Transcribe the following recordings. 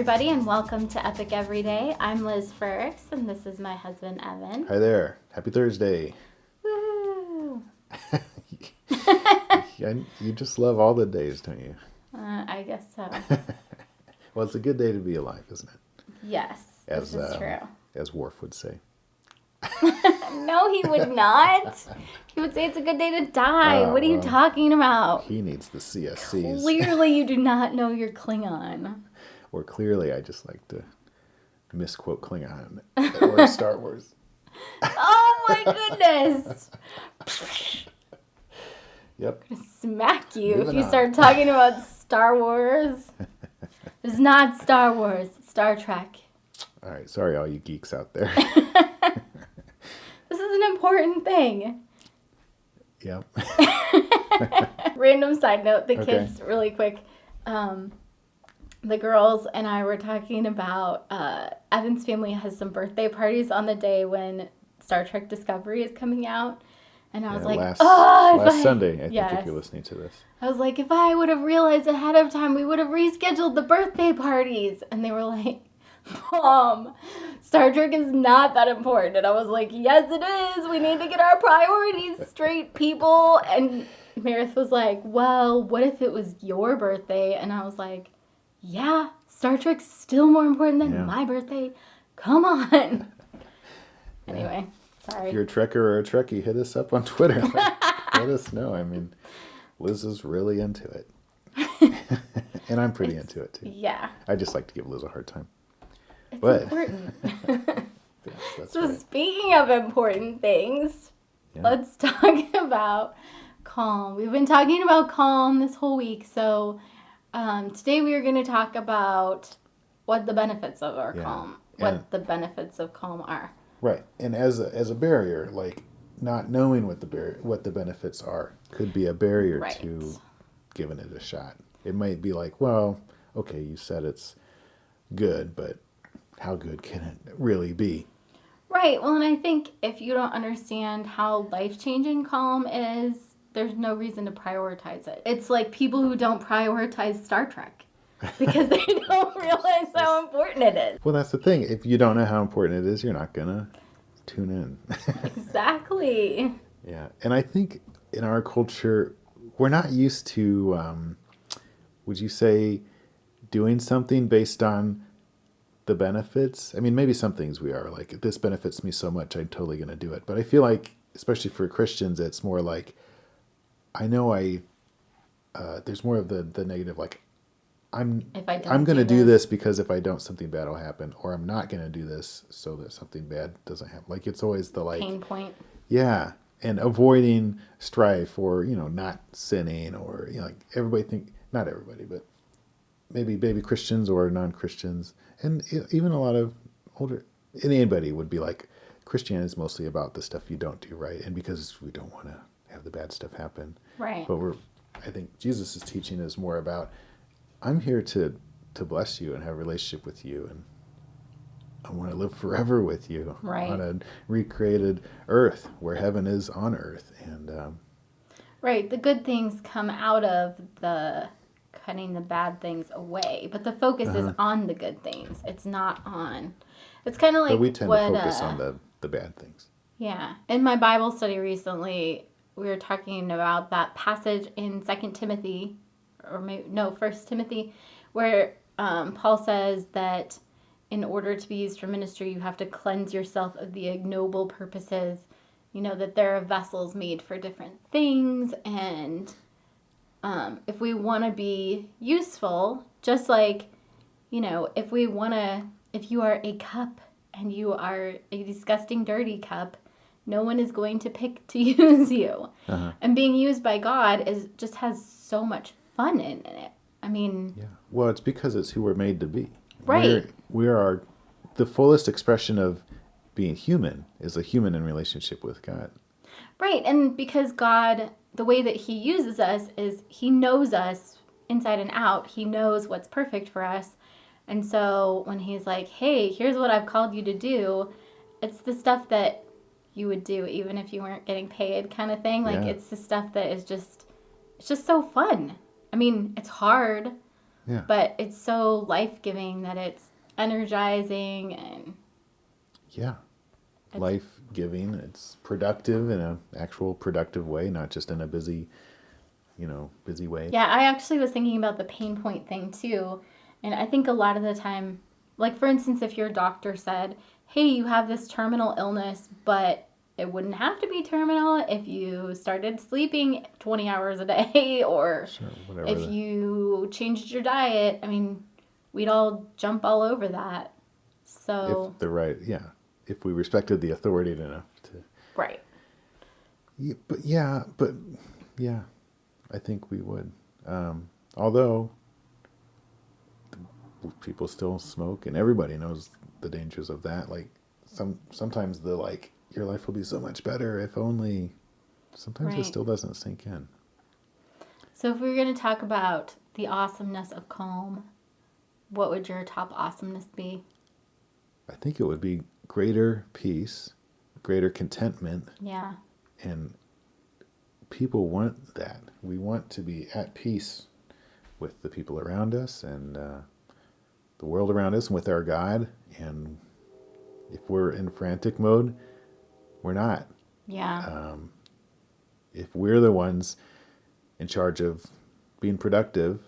everybody, and welcome to Epic Everyday. I'm Liz Frerichs, and this is my husband, Evan. Hi there. Happy Thursday. Woo! You just love all the days, don't you? I guess so. Well, it's a good day to be alive, isn't it? Yes, this is true. As Worf would say. No, he would not. He would say it's a good day to die. What are you talking about? He needs the CSCs. Clearly, you do not know your Klingon. Or clearly, I just like to misquote Klingon or Star Wars. Oh my goodness! Yep. I'm gonna smack you Moving if you on. start talking about Star Wars. It's not Star Wars, it's Star Trek. All right. Sorry, all you geeks out there. This is an important thing. Yep. Random side note, the Okay. kids, really quick. The girls and I were talking about Evan's family has some birthday parties on the day when Star Trek Discovery is coming out. And I was like, last Sunday, I think, if you're listening to this. I was like, if I would have realized ahead of time, we would have rescheduled the birthday parties. And they were like, Mom, Star Trek is not that important. And I was like, yes, it is. We need to get our priorities straight, people. And Meredith was like, well, what if it was your birthday? And I was like, yeah, Star Trek's still more important than my birthday. Come on. Anyway, sorry. If you're a Trekker or a Trekkie, hit us up on Twitter. Let us know. I mean, Liz is really into it. And I'm pretty into it, too. Yeah. I just like to give Liz a hard time. It's But important. that's So right. speaking of important things, let's talk about calm. We've been talking about calm this whole week. So today we are going to talk about what the benefits of our calm, what the benefits of calm are. Right. And as a barrier, like not knowing what the benefits are could be a barrier to giving it a shot. It might be like, well, okay, you said it's good, but how good can it really be? Right. Well, and I think if you don't understand how life-changing calm is, there's no reason to prioritize it. It's like people who don't prioritize Star Trek because they don't realize how important it is. Well, that's the thing. If you don't know how important it is, you're not going to tune in. Exactly. Yeah. And I think in our culture, we're not used to, would you say, doing something based on the benefits? I mean, maybe some things we are like, if this benefits me so much, I'm totally going to do it. But I feel like, especially for Christians, it's more like, I know there's more of the negative, like, I'm going to do this because if I don't, something bad will happen. Or I'm not going to do this so that something bad doesn't happen. Like, it's always the like... pain point. Yeah. And avoiding strife or, not sinning or, like everybody not everybody, but maybe Christians or non-Christians. And even a lot of anybody would be like, Christianity is mostly about the stuff you don't do, right? And because we don't want to have the bad stuff happen. Right. But I think Jesus' teaching is more about, I'm here to bless you and have a relationship with you, and I want to live forever with you on a recreated earth where heaven is on earth. And right, the good things come out of the cutting the bad things away, but the focus is on the good things. It's not on. It's kind of like but we tend to focus on the bad things. Yeah. In my Bible study recently, we were talking about that passage in 2 Timothy, or maybe, no, 1 Timothy, where Paul says that in order to be used for ministry, you have to cleanse yourself of the ignoble purposes, that there are vessels made for different things. And if we want to be useful, just like, if you are a cup and you are a disgusting, dirty cup, no one is going to pick to use you. And being used by God just has so much fun in it. I mean... Yeah. Well, it's because it's who we're made to be. Right. We are the fullest expression of being human is a human in relationship with God. Right. And because God, the way that he uses us is he knows us inside and out. He knows what's perfect for us. And so when he's like, hey, here's what I've called you to do, it's the stuff that you would do even if you weren't getting paid kind of thing. Like, it's the stuff that is it's just so fun. I mean, it's hard, Yeah. but it's so life-giving that it's energizing and Yeah. it's Life giving. It's productive in an actual productive way, not just in a busy, busy way. yeah, I actually was thinking about the pain point thing too. And I think a lot of the time, like for instance, if your doctor said, hey, you have this terminal illness, but it wouldn't have to be terminal if you started sleeping 20 hours a day or Sure, whatever if you changed your diet. I mean, we'd all jump all over that. if So, the right, yeah, if we respected the authority enough to, right. but yeah, I think we would. Although people still smoke, and everybody knows the dangers of that. Like sometimes the like your life will be so much better if only. Sometimes it Right. still doesn't sink in. So, if we were going to talk about the awesomeness of calm, what would your top awesomeness be? I think it would be greater peace, greater contentment, Yeah. and people want that. We want to be at peace with the people around us and the world around us and with our God. And if we're in frantic mode, we're not. Yeah. If we're the ones in charge of being productive,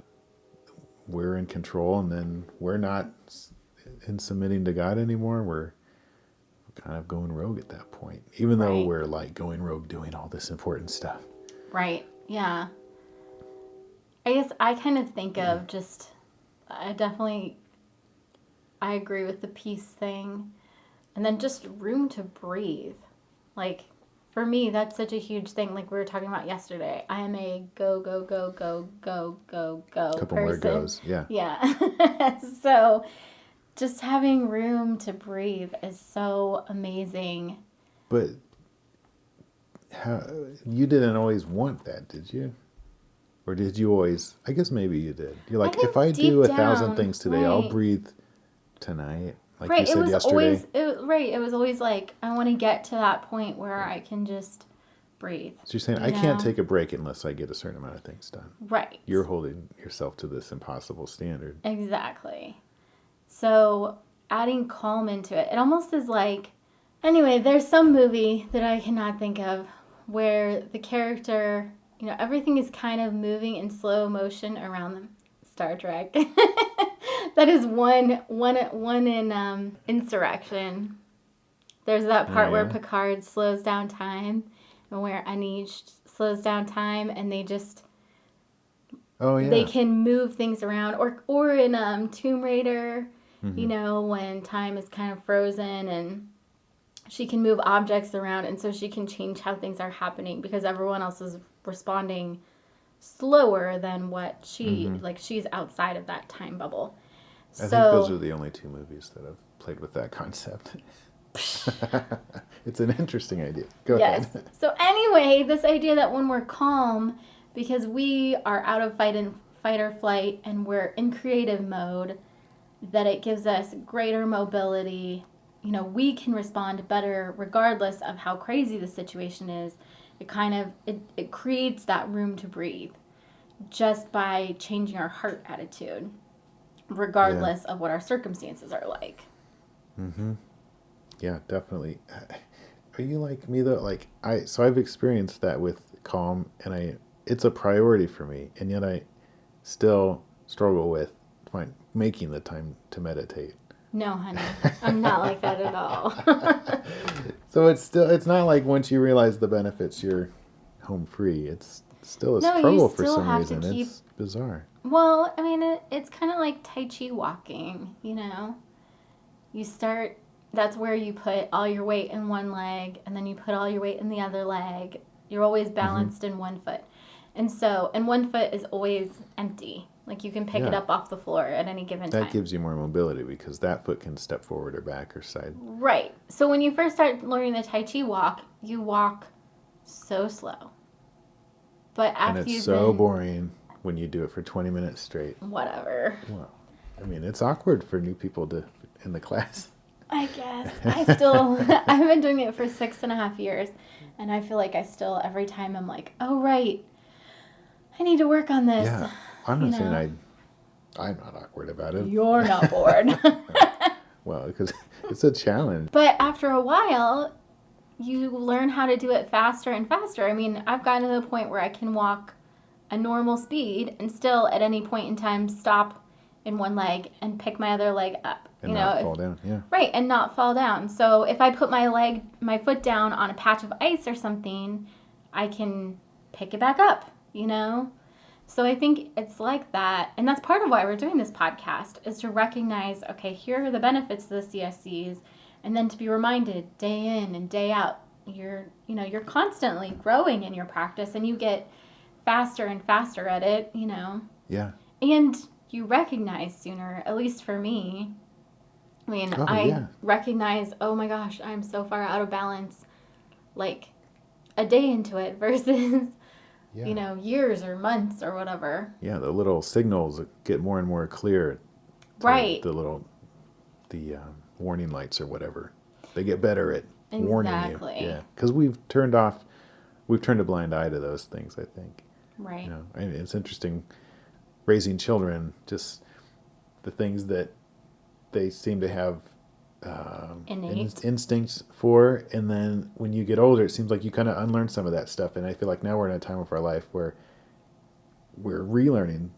we're in control, and then we're not in submitting to God anymore. We're kind of going rogue at that point, even though Right. we're like going rogue doing all this important stuff. Right. Yeah. I guess I kind of think of just, I definitely, I agree with the peace thing. And then just room to breathe. Like, for me, that's such a huge thing. Like we were talking about yesterday. I am a go, go, go, go, go, go, go Couple more person. goes, yeah. Yeah. So just having room to breathe is so amazing. But how, you didn't always want that, did you? Or did you always? I guess maybe you did. You're I like, if think I do deep 1,000 down, things today, I'll right. breathe tonight, like you Right, it said was yesterday. always right. It was always like I want to get to that point where I can just breathe. So you're saying You I can't know? take a break unless I get a certain amount of things done. Right. You're holding yourself to this impossible standard. Exactly. So adding calm into it, it almost is like. Anyway, there's some movie that I cannot think of where the character, everything is kind of moving in slow motion around them. Star Trek. That is one in Insurrection. There's that Oh part where yeah. Picard slows down time and where Anish slows down time and Oh they yeah. can move things around or in Tomb Raider, Hmm. when time is kind of frozen and she can move objects around and so she can change how things are happening because everyone else is responding slower than what Hmm. she's outside of that time bubble. I think those So are the only two movies that have played with that concept. It's an interesting idea. Go yes. ahead. So anyway, this idea that when we're calm, because we are out of fight or flight and we're in creative mode, that it gives us greater mobility. We can respond better regardless of how crazy the situation is. It creates that room to breathe just by changing our heart attitude, Yeah. regardless of what our circumstances are like. Hmm. Yeah, definitely. Are you like me though? Like so I've experienced that with calm, and it's a priority for me, and yet I still struggle with making the time to meditate. No, honey, I'm not like that at all. So it's not like once you realize the benefits, you're home free. It's still a No, you struggle for still some have to reason. keep. It's bizarre. Well, I mean, it's kind of like Tai Chi walking. You start, that's where you put all your weight in one leg, and then you put all your weight in the other leg. You're always Hmm. balanced in one foot. And one foot is always empty. Like you can pick it Yeah, up off the floor at any given that time. gives you more mobility because that foot can step forward or back or side, Right. So when you first start learning the Tai Chi walk, you walk so slow. But and after it's you've so been, boring when you do it for 20 minutes straight. whatever, Well, I mean, it's awkward for new people to in the class. I guess. I've been doing it for 6.5 years, and I feel like I still, every time I'm like, oh, right, I need to work on this, Yeah, I'm you not saying know. I'm not awkward about it. You're not bored. Well, because it's a challenge. But after a while, you learn how to do it faster and faster. I mean, I've gotten to the point where I can walk a normal speed and still at any point in time stop in one leg and pick my other leg up. And not fall down, yeah. Right, and not fall down. So if I put my foot down on a patch of ice or something, I can pick it back up, So I think it's like that. And that's part of why we're doing this podcast, is to recognize, okay, here are the benefits of the CSCs, and then to be reminded day in and day out, you're constantly growing in your practice, and you get faster and faster at it, Yeah. And you recognize sooner, at least for me. I mean, recognize, oh my gosh, I'm so far out of balance, like a day into it versus, years or months or whatever. Yeah, the little signals get more and more clear. Right. The warning lights or whatever. They get better at warning you. Yeah, because we've turned a blind eye to those things, I think. Right. I mean, it's interesting raising children, just the things that they seem to have instincts for, and then when you get older, it seems like you kind of unlearn some of that stuff. And I feel like now we're in a time of our life where we're relearning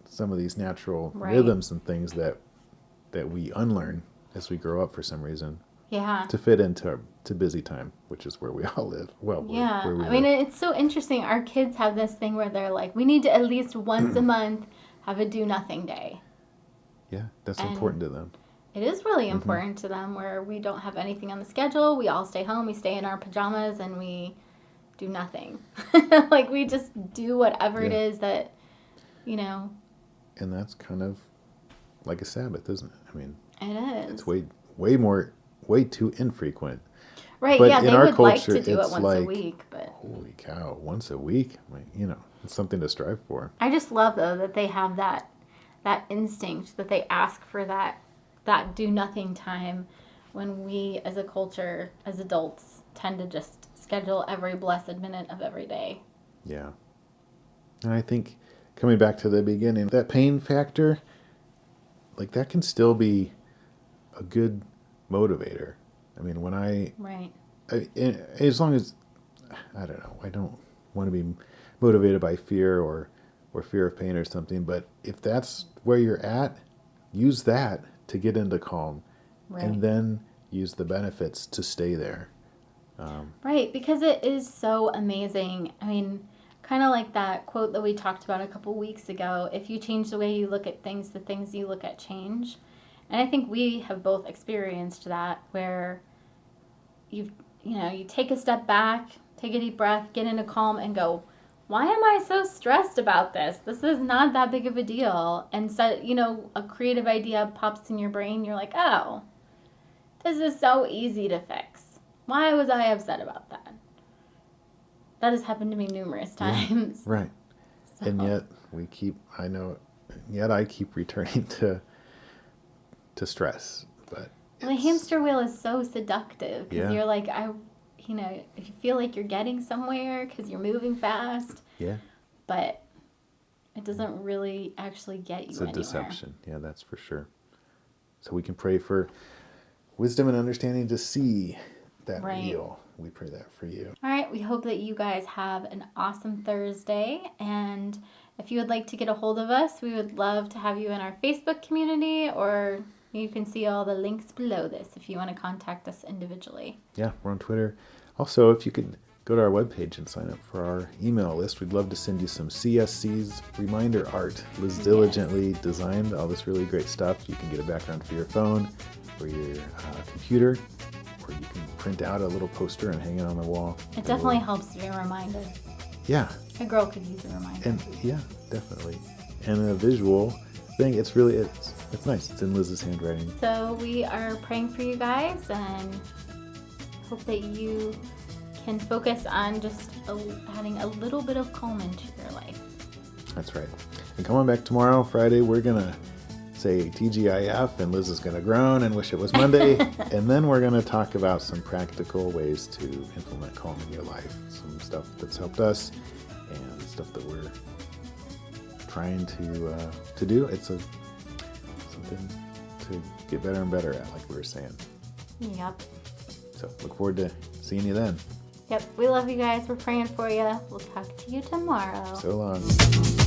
some of these natural rhythms and things that we unlearn as we grow up for some reason. Yeah. To fit into busy time, which is where we all live. Well, yeah. where we live. It's so interesting. Our kids have this thing where they're like, we need to at least once a month have a do nothing day. Yeah, that's important to them. It is really important to them, where we don't have anything on the schedule. We all stay home. We stay in our pajamas and we do nothing. Like, we just do whatever it is that, And that's kind of like a Sabbath, isn't it? I mean, it is. It's way too infrequent. Right, but yeah, in they our would culture, like to do it once like, a week, but holy cow, once a week? I mean, it's something to strive for. I just love, though, that they have that instinct, that they ask for that do nothing time, when we as a culture, as adults, tend to just schedule every blessed minute of every day. Yeah. And I think, coming back to the beginning, that pain factor, like, that can still be a good motivator. I mean, when as long as, I don't know, I don't want to be motivated by fear or fear of pain or something, but if that's where you're at, use that to get into calm, and then use the benefits to stay there. Right, because it is so amazing. I mean, kind of like that quote that we talked about a couple weeks ago, if you change the way you look at things, the things you look at change. And I think we have both experienced that, where you take a step back, take a deep breath, get into calm, and go, why am I so stressed about this? This is not that big of a deal. And so, a creative idea pops in your brain. You're like, oh, this is so easy to fix. Why was I upset about that? That has happened to me numerous times. Yeah, right. So. And yet I keep returning to stress. But the hamster wheel is so seductive, because you're like, you feel like you're getting somewhere because you're moving fast. Yeah. But it doesn't really actually get you anywhere. It's a deception. Yeah, that's for sure. So we can pray for wisdom and understanding to see that wheel. We pray that for you. All right. We hope that you guys have an awesome Thursday. And if you would like to get a hold of us, we would love to have you in our Facebook community, or you can see all the links below this if you want to contact us individually. Yeah, we're on Twitter. Also, if you could go to our webpage and sign up for our email list, we'd love to send you some CSC's reminder art. Liz diligently designed all this really great stuff. You can get a background for your phone or your computer, or you can print out a little poster and hang it on the wall. It definitely helps to be reminded. Yeah. A girl could use a reminder. And yeah, definitely. And a visual thing. It's nice. It's in Liz's handwriting. So we are praying for you guys, and hope that you can focus on just adding a little bit of calm into your life. That's right. And come on back tomorrow, Friday. We're going to say TGIF, and Liz is going to groan and wish it was Monday. And then we're going to talk about some practical ways to implement calm in your life. Some stuff that's helped us and stuff that we're trying to do. It's something to get better and better at, like we were saying. Yep. So look forward to seeing you then. Yep. We love you guys. We're praying for you. We'll talk to you tomorrow. So long.